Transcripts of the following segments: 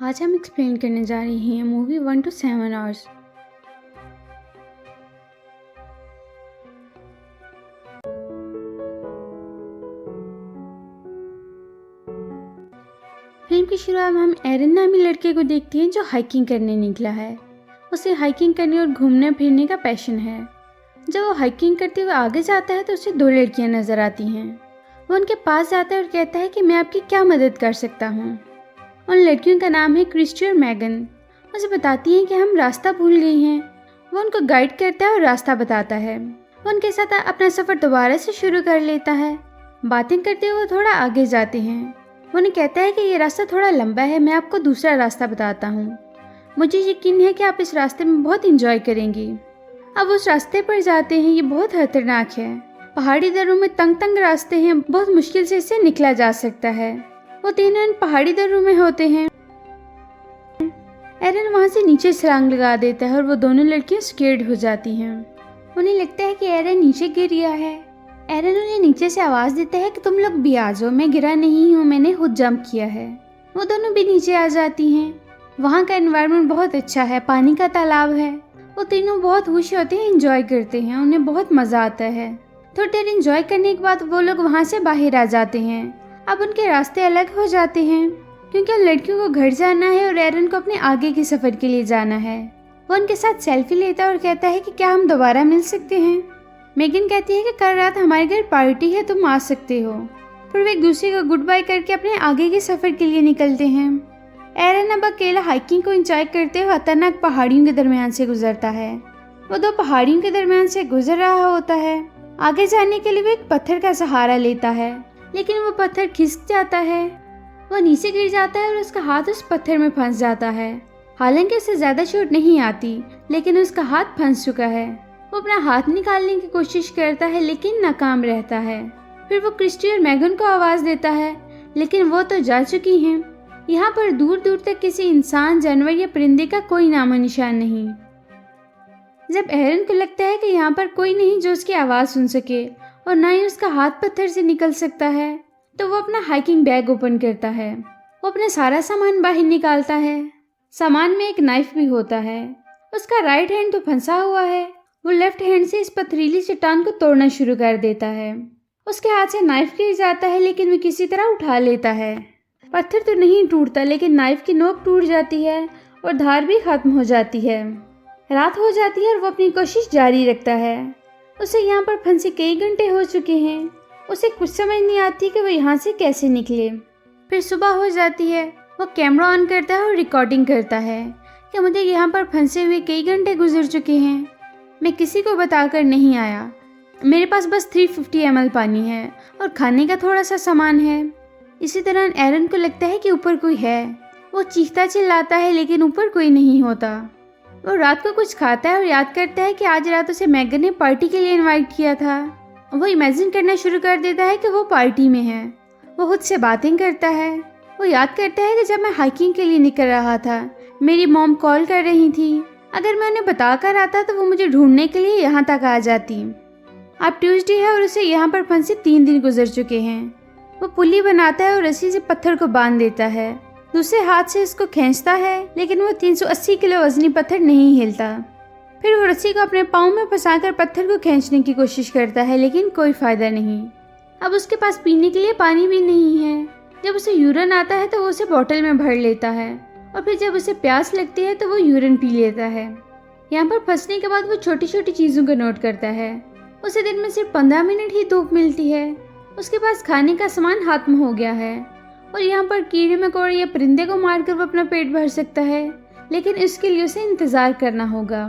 आज हम एक्सप्लेन करने जा रहे हैं मूवी 1 to 7 आवर्स। फिल्म की शुरुआत में हम एरन नामी लड़के को देखते हैं जो हाइकिंग करने निकला है। उसे हाइकिंग करने और घूमने फिरने का पैशन है। जब वो हाइकिंग करते हुए आगे जाता है तो उसे दो लड़कियां नजर आती हैं। वो उनके पास जाता है और कहता है कि मैं आपकी क्या मदद कर सकता हूँ। उन लड़कियों का नाम है क्रिस्टी और मैगन। उसे बताती हैं कि हम रास्ता भूल गई हैं। वो उनको गाइड करता है और रास्ता बताता है। वो उनके साथ अपना सफ़र दोबारा से शुरू कर लेता है। बातें करते हुए वो थोड़ा आगे जाते हैं। वो उन्हें कहता है कि ये रास्ता थोड़ा लंबा है, मैं आपको दूसरा रास्ता बताता हूँ। मुझे यकीन है कि आप इस रास्ते में बहुत इंजॉय करेंगी। अब उस रास्ते पर जाते हैं। ये बहुत खतरनाक है। पहाड़ी दर्रों में तंग तंग रास्ते हैं, बहुत मुश्किल से इससे निकला जा सकता है। वो तीनों इन पहाड़ी दर्रों में होते हैं। एरन वहां से नीचे छलांग लगा देता है और वो दोनों लड़कियां स्केर्ड हो जाती हैं। उन्हें लगता है कि एरन नीचे गिर गया है। एरन उन्हें नीचे से आवाज देता है कि तुम लोग भी आ जाओ, मैं गिरा नहीं हूँ, मैंने खुद जंप किया है। वो दोनों भी नीचे आ जाती हैं। वहाँ का एनवायरनमेंट बहुत अच्छा है, पानी का तालाब है। वो तीनों बहुत खुश होते हैं, एंजॉय करते हैं, उन्हें बहुत मजा आता है। थोड़ी देर एंजॉय करने के बाद वो लोग वहाँ से बाहर आ जाते हैं। अब उनके रास्ते अलग हो जाते हैं क्योंकि उन लड़कियों को घर जाना है और एरन को अपने आगे के सफर के लिए जाना है। वो उनके साथ सेल्फी लेता है और कहता है कि क्या हम दोबारा मिल सकते हैं। मेगन कहती है कि कल रात हमारे घर पार्टी है, तुम आ सकते हो। फिर वे एक दूसरे को गुड बाय करके अपने आगे के सफर के लिए निकलते हैं। एरन अब अकेला हाइकिंग को एंजॉय करते हुए खतरनाक पहाड़ियों के दरमियान से गुजरता है। वो दो पहाड़ियों के दरमियान से गुजर रहा होता है। आगे जाने के लिए वो एक पत्थर का सहारा लेता है, लेकिन वो पत्थर खिसक जाता है। वो नीचे गिर जाता है और उसका हाथ उस पत्थर में फंस जाता है। हालांकि उसे ज्यादा चोट नहीं आती, लेकिन उसका हाथ फंस चुका है। वो अपना हाथ निकालने की कोशिश करता है लेकिन नाकाम रहता है। फिर वो क्रिस्टी और मैगन को आवाज देता है, लेकिन वो तो जा चुकी हैं। यहाँ पर दूर दूर तक किसी इंसान, जानवर या परिंदे का कोई नामो निशान नहीं। जब एरन को लगता है कि यहाँ पर कोई नहीं जो उसकी आवाज सुन सके और ना ही उसका हाथ पत्थर से निकल सकता है, तो वो अपना हाइकिंग बैग ओपन करता है। वो अपना सारा सामान बाहर निकालता है। सामान में एक नाइफ भी होता है। उसका राइट हैंड तो फंसा हुआ है। वो लेफ्ट हैंड से इस पथरीली चट्टान को तोड़ना शुरू कर देता है। उसके हाथ से नाइफ गिर जाता है, लेकिन वो किसी तरह उठा लेता है। पत्थर तो नहीं टूटता, लेकिन नाइफ की नोक टूट जाती है और धार भी खत्म हो जाती है। रात हो जाती है और वो अपनी कोशिश जारी रखता है। उसे यहाँ पर फंसे कई घंटे हो चुके हैं। उसे कुछ समझ नहीं आती कि वो यहाँ से कैसे निकले। फिर सुबह हो जाती है। वो कैमरा ऑन करता है और रिकॉर्डिंग करता है कि मुझे यहाँ पर फंसे हुए कई घंटे गुजर चुके हैं। मैं किसी को बताकर नहीं आया। मेरे पास बस 350 ml पानी है और खाने का थोड़ा सा सामान है। इसी तरह एरन को लगता है कि ऊपर कोई है। वो चीखता चिल्लाता है, लेकिन ऊपर कोई नहीं होता। वो रात को कुछ खाता है और याद करता है कि आज रात उसे मैगन ने पार्टी के लिए इनवाइट किया था। वो इमेजिन करना शुरू कर देता है कि वो पार्टी में है। वो खुद से बातें करता है। वो याद करता है कि जब मैं हाइकिंग के लिए निकल रहा था, मेरी मॉम कॉल कर रही थी। अगर मैं उन्हें बता कर आता तो वो मुझे ढूंढने के लिए यहाँ तक आ जाती। अब ट्यूसडे है और उसे यहाँ पर फंसे 3 दिन गुजर चुके हैं। वो पुली बनाता है और रस्सी से पत्थर को बांध देता है। दूसरे हाथ से इसको खींचता है, लेकिन वो 380 किलो वजनी पत्थर नहीं हिलता। फिर वो रस्सी को अपने पाँव में फंसाकर पत्थर को खींचने की कोशिश करता है, लेकिन कोई फायदा नहीं। अब उसके पास पीने के लिए पानी भी नहीं है। जब उसे यूरिन आता है तो वो उसे बोतल में भर लेता है और फिर जब उसे प्यास लगती है तो वो यूरिन पी लेता है। यहाँ पर फंसने के बाद वो छोटी छोटी चीज़ों को नोट करता है। उसे दिन में सिर्फ 15 मिनट ही धूप मिलती है। उसके पास खाने का सामान खत्म हो गया है और यहाँ पर कीड़े मकोड़े या परिंदे को मारकर वो अपना पेट भर सकता है, लेकिन इसके लिए उसे इंतजार करना होगा।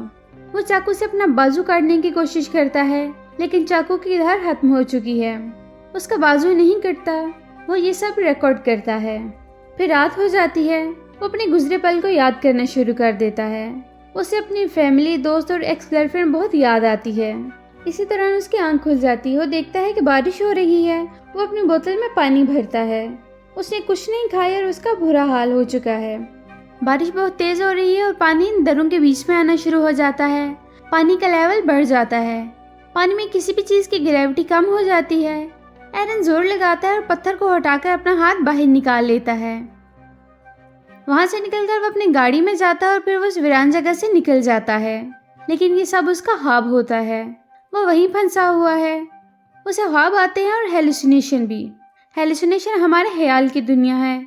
वो चाकू से अपना बाजू काटने की कोशिश करता है, लेकिन चाकू की धार खत्म हो चुकी है। उसका बाजू नहीं कटता। वो ये सब रिकॉर्ड करता है। फिर रात हो जाती है। वो अपने गुजरे पल को याद करना शुरू कर देता है। उसे अपनी फैमिली, दोस्त और एक्स गर्लफ्रेंड बहुत याद आती है। इसी तरह उसकी आंख खुल जाती है। वो देखता है कि बारिश हो रही है। वो अपनी बोतल में पानी भरता है। उसने कुछ नहीं खाया और उसका बुरा हाल हो चुका है। बारिश बहुत तेज हो रही है और पानी इन दरों के बीच में आना शुरू हो जाता है। पानी का लेवल बढ़ जाता है। पानी में किसी भी चीज की ग्रेविटी कम हो जाती है। एरन जोर लगाता है और पत्थर को हटाकर अपना हाथ बाहर निकाल लेता है। वहाँ से निकलकर वो अपनी गाड़ी में जाता है और फिर वो उस वीरान जगह से निकल जाता है, लेकिन ये सब उसका ख्वाब होता है। वो वहीं फंसा हुआ है। उसे ख्वाब आते हैं और हेलुसिनेशन भी। हेलुसिनेशन हमारे ख्याल की दुनिया है।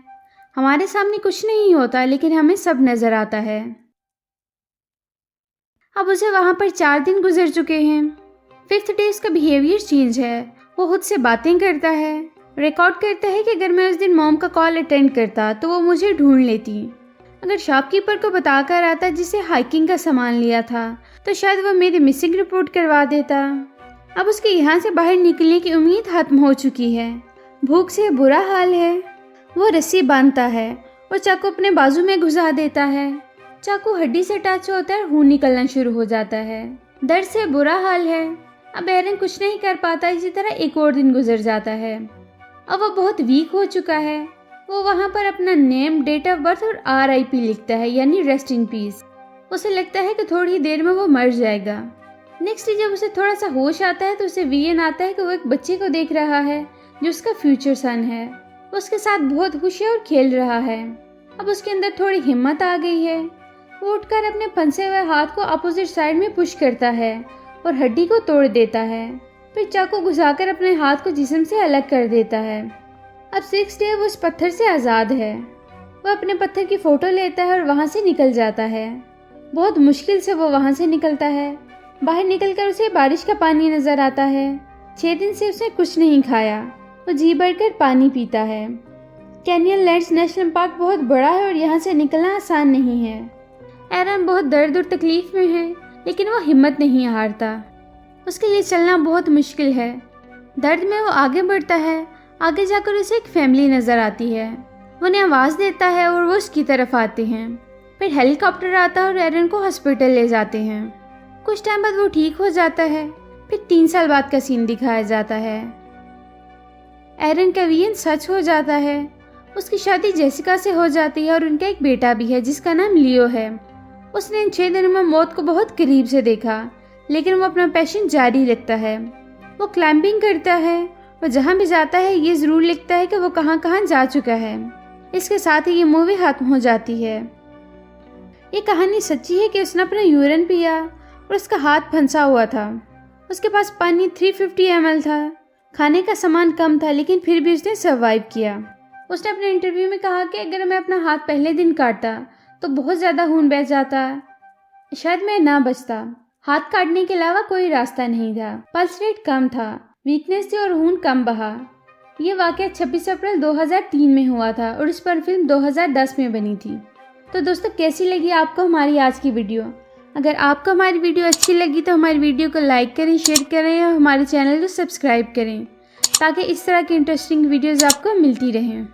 हमारे सामने कुछ नहीं होता लेकिन हमें सब नजर आता है। अब उसे वहाँ पर 4 दिन गुजर चुके हैं। 5th डे उसका बिहेवियर चेंज है। वो खुद से बातें करता है, रिकॉर्ड करता है कि अगर मैं उस दिन मॉम का कॉल अटेंड करता तो वो मुझे ढूंढ लेती। अगर शॉपकीपर को बताकर आता जिसे हाइकिंग का सामान लिया था तो शायद वो मेरी मिसिंग रिपोर्ट करवा देता। अब उसके यहाँ से बाहर निकलने की उम्मीद खत्म हो चुकी है। भूख से बुरा हाल है। वो रस्सी बांधता है और चाकू अपने बाजू में घुसा देता है। चाकू हड्डी से टच होता है और खून निकलना शुरू हो जाता है। दर्द से बुरा हाल है। अब एरन कुछ नहीं कर पाता। इसी तरह एक और दिन गुजर जाता है। अब वो बहुत वीक हो चुका है। वो वहाँ पर अपना नेम, डेट ऑफ बर्थ और RIP लिखता है, यानी रेस्ट इन पीस। उसे लगता है कि थोड़ी देर में वो मर जाएगा। नेक्स्ट डे जब उसे थोड़ा सा होश आता है तो उसे VN आता है कि वो एक बच्चे को देख रहा है जो उसका फ्यूचर सन है। उसके साथ बहुत खुश है और खेल रहा है। अब उसके अंदर थोड़ी हिम्मत आ गई है। वो उठकर अपने फंसे हुए हाथ को अपोजिट साइड में पुश करता है और हड्डी को तोड़ देता है। फिर चाकू घुसाकर अपने हाथ को जिस्म से अलग कर देता है। अब 6th डे वो उस पत्थर से आज़ाद है। वो अपने पत्थर की फ़ोटो लेता है और वहाँ से निकल जाता है। बहुत मुश्किल से वो वहाँ से निकलता है। बाहर निकलकर उसे बारिश का पानी नज़र आता है। 6 दिन से उसने कुछ नहीं खाया। वो जी भरकर पानी पीता है। कैनियनलैंड्स नेशनल पार्क बहुत बड़ा है और यहाँ से निकलना आसान नहीं है। एरन बहुत दर्द और तकलीफ में है लेकिन वो हिम्मत नहीं हारता। उसके लिए चलना बहुत मुश्किल है। दर्द में वो आगे बढ़ता है। आगे जाकर उसे एक फैमिली नज़र आती है। वो उन्हें आवाज़ देता है और वो उसकी तरफ आते हैं। फिर हेलीकॉप्टर आता है और एरन को हॉस्पिटल ले जाते हैं। कुछ टाइम बाद वो ठीक हो जाता है। फिर 3 साल बाद का सीन दिखाया जाता है। एरन का VN सच हो जाता है। उसकी शादी जेसिका से हो जाती है और उनका एक बेटा भी है जिसका नाम लियो है। उसने इन 6 दिनों में मौत को बहुत करीब से देखा लेकिन वो अपना पैशन जारी रखता है। वो क्लाइंबिंग करता है। वो जहाँ भी जाता है ये ज़रूर लिखता है कि वो कहाँ कहाँ जा चुका है। इसके साथ ही ये मूवी खत्म हो जाती है। ये कहानी सच्ची है कि उसने अपना यूरिन पिया और उसका हाथ फंसा हुआ था। उसके पास पानी 350 ml था। खाने का सामान कम था लेकिन फिर भी उसने सर्वाइव किया। उसने अपने इंटरव्यू में कहा कि अगर मैं अपना हाथ पहले दिन काटता तो बहुत ज़्यादा खून बह जाता, शायद मैं ना बचता। हाथ काटने के अलावा कोई रास्ता नहीं था। पल्स रेट कम था, वीकनेस थी और खून कम बहा। ये वाक़या 26 अप्रैल 2003 में हुआ था और इस पर फिल्म 2010 में बनी थी। तो दोस्तों कैसी लगी आपको हमारी आज की वीडियो? अगर आपको हमारी वीडियो अच्छी लगी तो हमारी वीडियो को लाइक करें, शेयर करें और हमारे चैनल को सब्सक्राइब करें ताकि इस तरह की इंटरेस्टिंग वीडियोज़ आपको मिलती रहें।